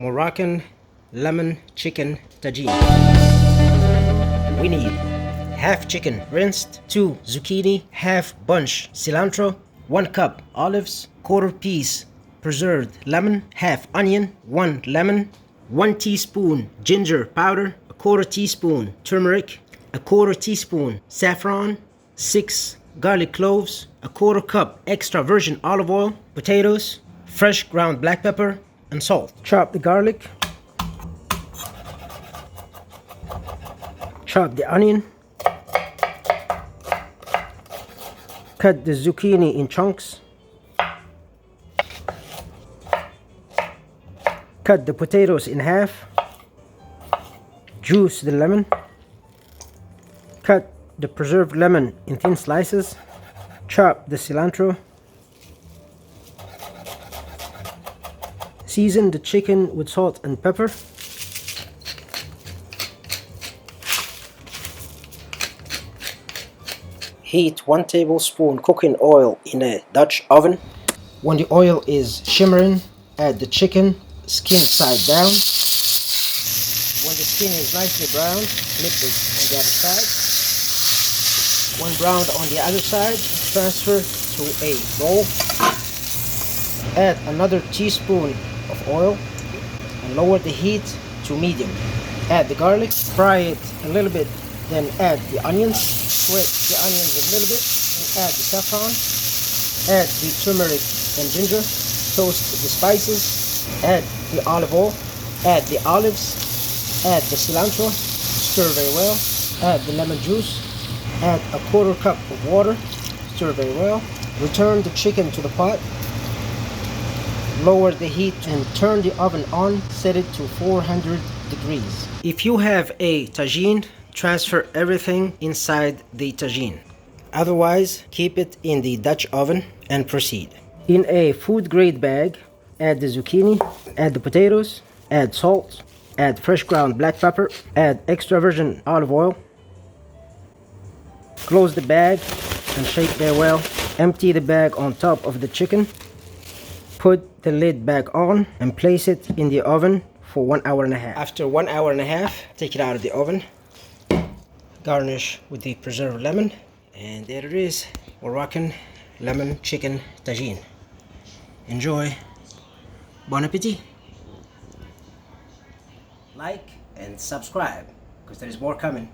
Moroccan lemon chicken tajine. We need half chicken rinsed, 2 zucchini, half bunch cilantro, 1 cup olives, quarter piece preserved lemon, half onion, 1 lemon, 1 teaspoon ginger powder, a quarter teaspoon turmeric, a quarter teaspoon saffron, 6 garlic cloves, a quarter cup extra virgin olive oil, potatoes, fresh ground black pepper, and salt. Chop the garlic. Chop the onion. Cut the zucchini in chunks. Cut the potatoes in half. Juice the lemon. Cut the preserved lemon in thin slices. Chop the cilantro. Season the chicken with salt and pepper. Heat 1 tablespoon cooking oil in a Dutch oven. When the oil is shimmering, add the chicken, skin side down. When the skin is nicely browned, flip it on the other side. When browned on the other side, transfer to a bowl. Add another teaspoon of oil and lower the heat to medium. Add the garlic, fry it a little bit, then add the onions. Sweat the onions a little bit and add the saffron. Add the turmeric and ginger. Toast the spices. Add the olive oil. Add the olives. Add the cilantro. Stir very well. Add the lemon juice. Add a quarter cup of water. Stir very well. Return the chicken to the pot. Lower the heat and turn the oven on. Set it to 400 degrees. If you have a tajine, transfer everything inside the tajine. Otherwise, keep it in the Dutch oven and proceed. In a food grade bag, add the zucchini, add the potatoes, add salt, add fresh ground black pepper, add extra virgin olive oil. Close the bag and shake very well. Empty the bag on top of the chicken. Put the lid back on and place it in the oven for 1 hour and a half. After 1 hour and a half, take it out of the oven. Garnish with the preserved lemon. And there it is, Moroccan lemon chicken tajine. Enjoy. Bon appetit. Like and subscribe because there is more coming.